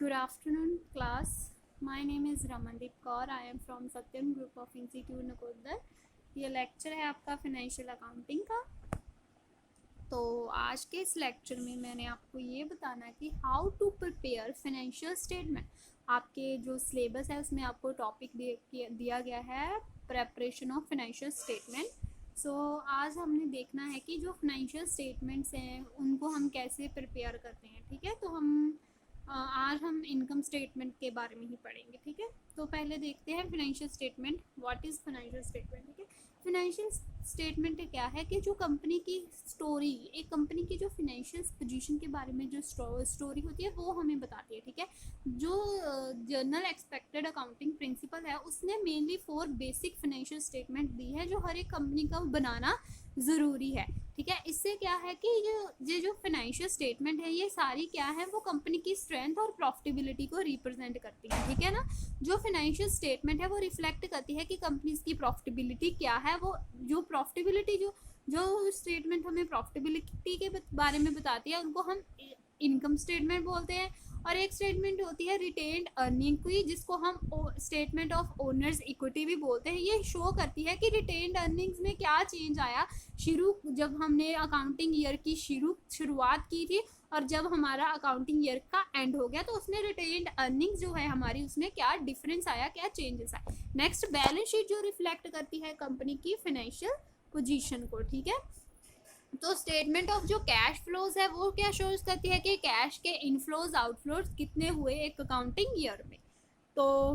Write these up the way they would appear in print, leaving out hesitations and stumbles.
Good afternoon, class. My name is Ramandeep Kaur. I am from Satyam Group of Institute Nakodar. ये lecture है आपका financial accounting का। तो आज के इस लेक्चर में मैंने आपको ये बताना है कि how to prepare financial statement. आपके जो सिलेबस है उसमें आपको टॉपिक दिया गया है प्रेपरेशन ऑफ फिनेंशियल स्टेटमेंट। सो आज हमने देखना है कि जो फिनेंशियल स्टेटमेंट्स हैं उनको हम कैसे प्रिपेयर करते हैं। ठीक है, तो आज हम इनकम स्टेटमेंट के बारे में ही पढ़ेंगे। ठीक है, तो पहले देखते हैं financial statement. What is financial statement. ठीक है, फिनेंशियल स्टेटमेंट क्या है कि जो कंपनी की स्टोरी, एक कंपनी की जो फिनेंशियल पोजीशन के बारे में जो स्टोरी होती है वो हमें बताती है। ठीक है, जो जर्नल एक्सपेक्टेड अकाउंटिंग प्रिंसिपल है उसने मेनली 4 बेसिक फिनेंशियल स्टेटमेंट दी है जो हर एक कंपनी का बनाना ज़रूरी है। ठीक है, इससे क्या है कि जो फाइनेंशियल स्टेटमेंट है ये सारी क्या है, वो कंपनी की स्ट्रेंथ और प्रॉफिटेबिलिटी को रिप्रेजेंट करती है। ठीक है ना, जो फाइनेंशियल स्टेटमेंट है वो रिफ्लेक्ट करती है कि कंपनीज की प्रॉफिटेबिलिटी क्या है। वो जो प्रॉफिटेबिलिटी जो स्टेटमेंट हमें प्रॉफिटेबिलिटी के बारे में बताती है उनको हम इनकम स्टेटमेंट बोलते हैं। और एक स्टेटमेंट होती है रिटेन्ड अर्निंग की, जिसको हम स्टेटमेंट ऑफ ओनर्स इक्विटी भी बोलते हैं। ये शो करती है कि रिटेन्ड अर्निंग्स में क्या चेंज आया जब हमने अकाउंटिंग ईयर की शुरुआत की थी और जब हमारा अकाउंटिंग ईयर का एंड हो गया तो उसमें रिटेन्ड अर्निंग्स जो है हमारी उसमें क्या डिफरेंस आया, क्या चेंजेस आए। नेक्स्ट बैलेंस शीट जो रिफ्लेक्ट करती है कंपनी की फाइनेंशियल पोजीशन को। ठीक है, तो स्टेटमेंट ऑफ जो कैश फ्लोज है वो क्या शोज करती है कि कैश के इनफ्लोज आउटफ्लोज कितने हुए एक अकाउंटिंग ईयर में। तो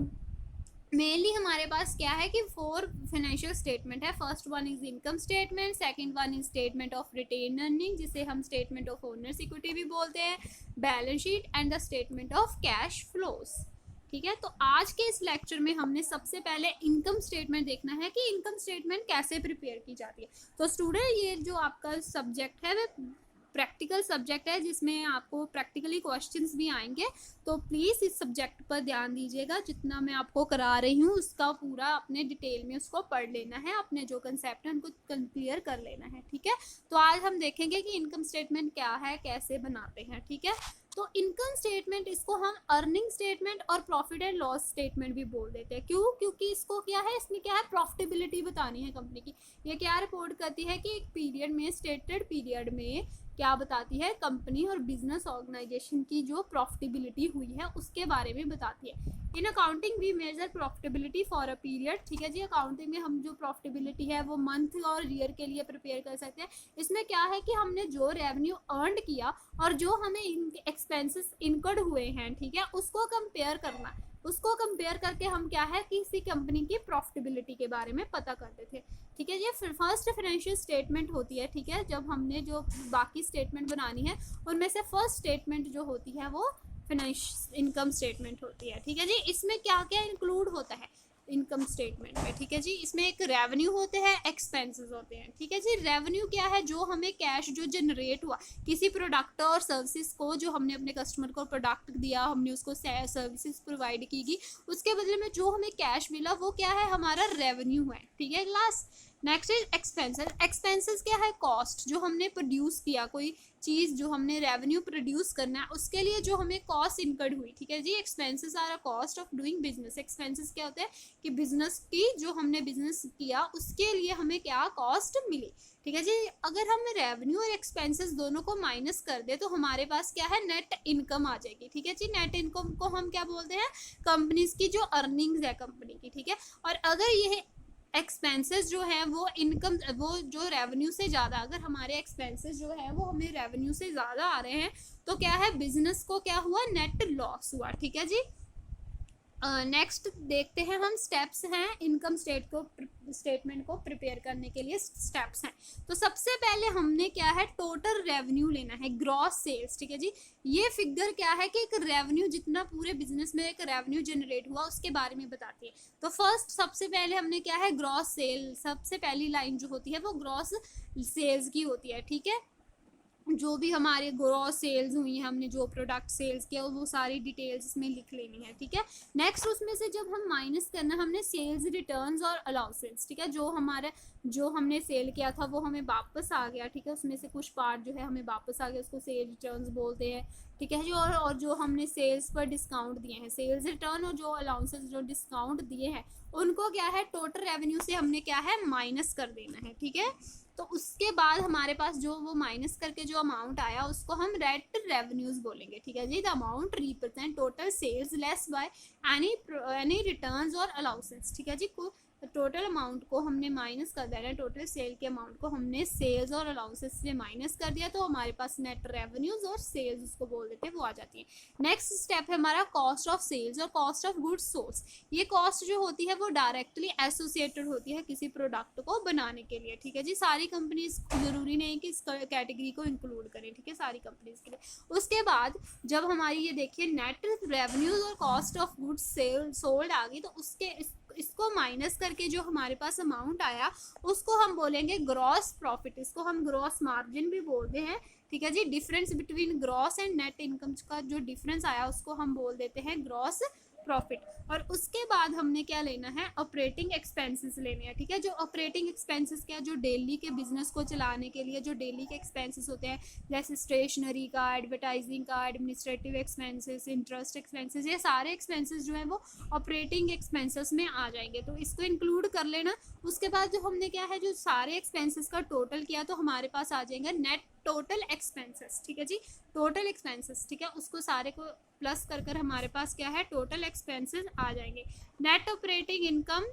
मेनली हमारे पास क्या है कि 4 फाइनेंशियल स्टेटमेंट है। First one is income statement, second one is statement of retained earning जिसे हम स्टेटमेंट ऑफ ओनर्स इक्विटी भी बोलते हैं, balance sheet and the statement of cash flows. ठीक है, तो आज के इस लेक्चर में हमने सबसे पहले इनकम स्टेटमेंट देखना है कि इनकम स्टेटमेंट कैसे प्रिपेयर की जाती है। तो स्टूडेंट, ये जो आपका सब्जेक्ट है वो प्रैक्टिकल सब्जेक्ट है जिसमें आपको प्रैक्टिकली क्वेश्चंस भी आएंगे। तो प्लीज़ इस सब्जेक्ट पर ध्यान दीजिएगा। जितना मैं आपको करा रही हूँ उसका पूरा अपने डिटेल में उसको पढ़ लेना है, अपने जो कंसेप्ट है उनको क्लियर कर लेना है। ठीक है, तो आज हम देखेंगे कि इनकम स्टेटमेंट क्या है, कैसे बनाते हैं। ठीक है, तो इनकम स्टेटमेंट इसको हम अर्निंग स्टेटमेंट और प्रॉफिट एंड लॉस स्टेटमेंट भी बोल देते हैं। क्यों? क्योंकि इसको क्या है, इसमें क्या है, प्रॉफिटेबिलिटी बतानी है कंपनी की। ये क्या रिपोर्ट करती है कि एक पीरियड में, स्टेटेड पीरियड में क्या बताती है, कंपनी और बिजनेस ऑर्गेनाइजेशन की जो प्रॉफिटेबिलिटी हुई है उसके बारे में बताती है। In accounting we measure profitability for a period. ठीक है जी, अकाउंटिंग में हम जो प्रॉफिटेबिलिटी है वो मंथ और ईयर के लिए प्रिपेयर कर सकते हैं। इसमें क्या है कि हमने जो रेवेन्यू अर्न किया और जो हमें एक्सपेंसेस इनकर्ड हुए हैं, ठीक है, उसको कंपेयर करना। उसको कंपेयर करके हम क्या है किसी कंपनी की प्रॉफिटेबिलिटी के बारे में पता करते थे। ठीक है, ये फर्स्ट फाइनेंशियल स्टेटमेंट होती है। ठीक है, जब हमने जो बाकी स्टेटमेंट बनानी है उनमें से फर्स्ट स्टेटमेंट जो होती है वो फाइनेंशियल इनकम स्टेटमेंट होती है। ठीक है जी, इसमें क्या क्या इंक्लूड होता है इनकम स्टेटमेंट में। ठीक है जी, इसमें एक रेवेन्यू होते हैं, एक्सपेंसेस होते हैं। ठीक है जी, रेवेन्यू क्या है, जो हमें कैश जो जनरेट हुआ किसी प्रोडक्ट और सर्विसेज को, जो हमने अपने कस्टमर को प्रोडक्ट दिया, हमने उसको सर्विसेज प्रोवाइड की, उसके बदले में जो हमें कैश मिला वो क्या है, हमारा रेवेन्यू है। ठीक है class. Next is expenses. Expenses क्या है, कॉस्ट जो हमने प्रोड्यूस किया, कोई चीज़ जो हमने रेवेन्यू प्रोड्यूस करना है उसके लिए जो हमें कॉस्ट इनकर्ड हुई। ठीक है जी, expenses are a cost of doing business. Expenses क्या होते हैं कि बिजनेस की, जो हमने बिजनेस किया उसके लिए हमें क्या कॉस्ट मिली। ठीक है जी, अगर हम रेवेन्यू और एक्सपेंसेस दोनों को माइनस कर दे तो हमारे पास क्या है, नेट इनकम आ जाएगी। ठीक है जी, नेट इनकम को हम क्या बोलते हैं, कंपनीज की जो अर्निंग्स है कंपनी की। ठीक है, और अगर ये एक्सपेंसेस जो है वो इनकम, वो जो रेवेन्यू से ज़्यादा, अगर हमारे एक्सपेंसेस जो है वो हमें रेवेन्यू से ज़्यादा आ रहे हैं तो क्या है, बिजनेस को क्या हुआ, नेट लॉस हुआ। ठीक है जी, नेक्स्ट देखते हैं हम स्टेप्स हैं इनकम स्टेटमेंट को प्रिपेयर करने के लिए स्टेप्स हैं। तो सबसे पहले हमने क्या है, टोटल रेवेन्यू लेना है, ग्रॉस सेल्स। ठीक है जी, ये फिगर क्या है कि एक रेवेन्यू, जितना पूरे बिजनेस में एक रेवेन्यू जनरेट हुआ उसके बारे में बताती है। तो फर्स्ट सबसे पहले हमने क्या है, ग्रॉस सेल, सबसे पहली लाइन जो होती है वो ग्रॉस सेल्स की होती है। ठीक है, जो भी हमारे ग्रॉस सेल्स हुई है, हमने जो प्रोडक्ट सेल्स किया वो सारी डिटेल्स इसमें लिख लेनी है, ठीक है। नेक्स्ट उसमें से जब हम माइनस करना हमने सेल्स रिटर्न्स और अलाउंसेस, ठीक है। जो हमने सेल किया था वो हमें वापस आ गया, ठीक है। उसमें से कुछ पार्ट जो है हमें वापस आ गया, उसको सेल रिटर्न्स बोलते हैं, ठीक है जी। और जो हमने सेल्स पर डिस्काउंट दिए हैं, सेल्स रिटर्न और जो अलाउंसेस जो डिस्काउंट दिए हैं उनको क्या है टोटल रेवेन्यू से हमने क्या है माइनस कर देना है, ठीक है। तो उसके बाद हमारे पास जो वो माइनस करके जो अमाउंट आया उसको हम नेट रेवेन्यूज बोलेंगे, ठीक है जी। The amount represent total sales less by any returns और अलाउंसेस, ठीक है जी। टोटल अमाउंट को हमने माइनस कर देना है, टोटल सेल के अमाउंट को हमने सेल्स और अलाउंसेस से माइनस कर दिया तो हमारे पास नेट रेवेन्यूज और सेल्स उसको बोल देते हैं वो आ जाती है। नेक्स्ट स्टेप है हमारा कॉस्ट ऑफ सेल्स और कॉस्ट ऑफ गुड्स सोल्ड। ये कॉस्ट जो होती है वो डायरेक्टली एसोसिएटेड होती है किसी प्रोडक्ट को बनाने के लिए, ठीक है जी। सारी कंपनीज जरूरी नहीं कि इस कैटेगरी को इंक्लूड करें, ठीक है, सारी कंपनीज के लिए। उसके बाद जब हमारी ये देखिए नेट रेवेन्यूज और cost of goods sale sold आ गई तो इसको माइनस करके जो हमारे पास अमाउंट आया उसको हम बोलेंगे ग्रॉस प्रॉफिट। इसको हम ग्रॉस मार्जिन भी बोलते हैं, ठीक है जी। Difference between gross and net income का जो डिफरेंस आया उसको हम बोल देते हैं ग्रॉस प्रॉफिट। और उसके बाद हमने क्या लेना है ऑपरेटिंग एक्सपेंसेस लेने हैं, ठीक है। जो ऑपरेटिंग एक्सपेंसेस क्या जो डेली के बिजनेस को चलाने के लिए जो डेली के एक्सपेंसेस होते हैं जैसे स्टेशनरी का, एडवर्टाइजिंग का, एडमिनिस्ट्रेटिव एक्सपेंसेस, इंटरेस्ट एक्सपेंसेस, ये सारे एक्सपेंसेस जो है वो ऑपरेटिंग एक्सपेंसेस में आ जाएंगे, तो इसको इंक्लूड कर लेना। उसके बाद जो हमने क्या है जो सारे एक्सपेंसेस का टोटल किया तो हमारे पास आ जाएगा नेट टोटल एक्सपेंसेस, ठीक है जी। टोटल एक्सपेंसेस, ठीक है, उसको सारे को प्लस कर कर हमारे पास क्या है टोटल एक्सपेंसेस आ जाएंगे। नेट ऑपरेटिंग इनकम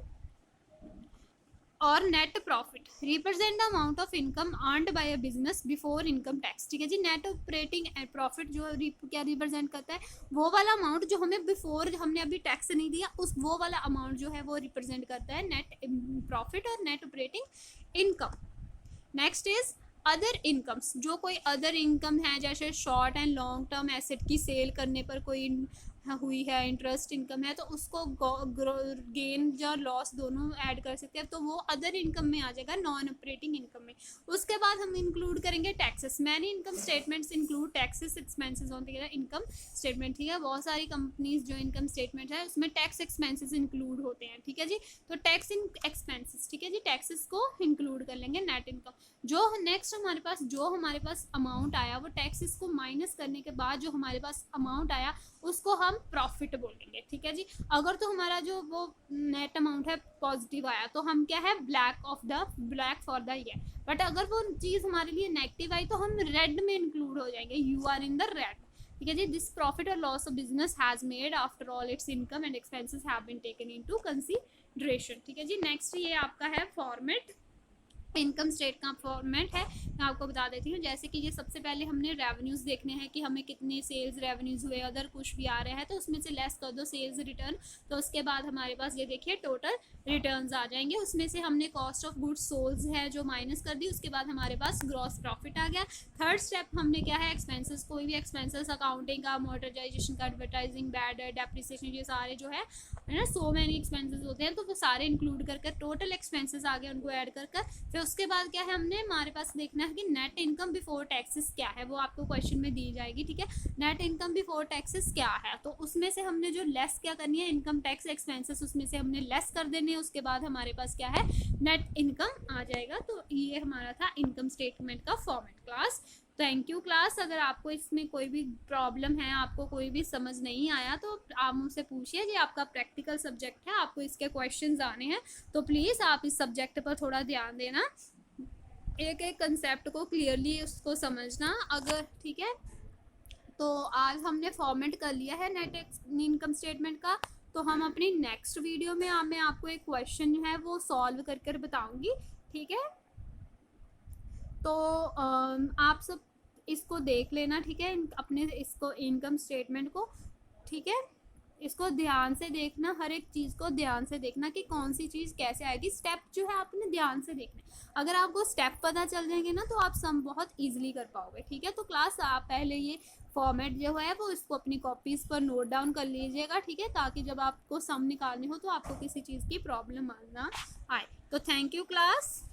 और net profit represent the amount of income earned bye a business before income tax, ठीक है जी। नेट ऑपरेटिंग प्रॉफिट जो क्या रिप्रेजेंट करता है वो वाला अमाउंट जो हमें बिफोर हमने अभी टैक्स नहीं दिया उस वो वाला अमाउंट जो है वो रिप्रेजेंट करता है नेट प्रॉफिट और net operating income. Next is other incomes, जो कोई अदर इनकम है जैसे short and long term asset की सेल करने पर कोई हुई है, इंटरेस्ट इनकम है तो उसको गेन या लॉस दोनों ऐड कर सकते हैं तो वो अदर इनकम में आ जाएगा, नॉन ऑपरेटिंग इनकम में। उसके बाद हम इंक्लूड करेंगे taxes. Many income statements include taxes expenses on the income statement, ठीक है। बहुत सारी कंपनीज जो इनकम स्टेटमेंट है उसमें टैक्स एक्सपेंसेस इंक्लूड होते हैं, ठीक है जी। तो टैक्स इन एक्सपेंसेस, ठीक है जी, टैक्सेस को इंक्लूड कर लेंगे नेट इनकम। जो नेक्स्ट हमारे पास अमाउंट आया वो टैक्सेस को माइनस करने के बाद जो हमारे पास अमाउंट आया उसको हम प्रॉफिट बोलेंगे, ठीक है जी। अगर तो हमारा जो वो नेट अमाउंट है पॉजिटिव आया तो हम क्या है black for the year, but अगर वो चीज़ हमारे लिए नेगेटिव आई तो हम रेड में इंक्लूड हो जाएंगे, you are in the red, ठीक है जी। दिस प्रॉफिट और loss of business has made after all its income and expenses have been taken into consideration, ठीक है जी। नेक्स्ट ये आपका है फॉर्मेट, इनकम स्टेट का फॉर्मेट है, मैं आपको बता देती हूँ। जैसे कि ये सबसे पहले हमने रेवेन्यूज देखने हैं कि हमें कितने सेल्स रेवेन्यूज हुए, अदर कुछ भी आ रहे हैं तो उसमें से लेस कर दो सेल्स रिटर्न, तो उसके बाद हमारे पास ये देखिए टोटल रिटर्न्स आ जाएंगे। उसमें से हमने कॉस्ट ऑफ गुड्स सोल्ड है जो माइनस कर दी, उसके बाद हमारे पास ग्रॉस प्रॉफिट आ गया। थर्ड स्टेप हमने क्या है एक्सपेंसेस, कोई भी एक्सपेंसेस अकाउंटिंग का, मोटराइजेशन का, एडवर्टाइजिंग, बैड डेप्रिसिएशन, ये सारे जो है ना सो मैनी एक्सपेंसेस होते हैं तो वो सारे इंक्लूड करके टोटल एक्सपेंसेस आ गए, उनको ऐड कर फिर उसके बाद क्या है हमने हमारे पास देखना है कि नेट इनकम बिफोर टैक्सेस क्या है, वो आपको क्वेश्चन में दी जाएगी, ठीक है। नेट इनकम बिफोर टैक्सेस क्या है तो उसमें से हमने जो लेस क्या करनी है इनकम टैक्स एक्सपेंसेस उसमें से हमने लेस कर देने हैं, उसके बाद हमारे पास क्या है नेट इनकम आ जाएगा। तो ये हमारा था इनकम स्टेटमेंट का format class. Thank you class. अगर आपको इसमें कोई भी प्रॉब्लम है, आपको कोई भी समझ नहीं आया तो आप मुझसे पूछिए, ये आपका प्रैक्टिकल सब्जेक्ट है, आपको इसके क्वेश्चंस आने हैं तो प्लीज़ आप इस सब्जेक्ट पर थोड़ा ध्यान देना, एक एक कंसेप्ट को क्लियरली उसको समझना अगर, ठीक है। तो आज हमने फॉर्मेट कर लिया है नेट इनकम स्टेटमेंट का, तो हम अपनी नेक्स्ट वीडियो में मैं आपको एक क्वेश्चन जो है वो सॉल्व कर कर बताऊंगी, ठीक है। तो आप सब इसको देख लेना, ठीक है, अपने इसको इनकम स्टेटमेंट को, ठीक है। इसको ध्यान से देखना, हर एक चीज़ को ध्यान से देखना कि कौन सी चीज़ कैसे आएगी, स्टेप जो है आपने ध्यान से देखना। अगर आपको स्टेप पता चल जाएंगे ना तो आप सम बहुत इजीली कर पाओगे, ठीक है। तो क्लास आप पहले ये फॉर्मेट जो है वो इसको अपनी कॉपीज़ पर नोट डाउन कर लीजिएगा, ठीक है, ताकि जब आपको सम निकालनी हो तो आपको किसी चीज़ की प्रॉब्लम ना आए। तो थैंक यू क्लास।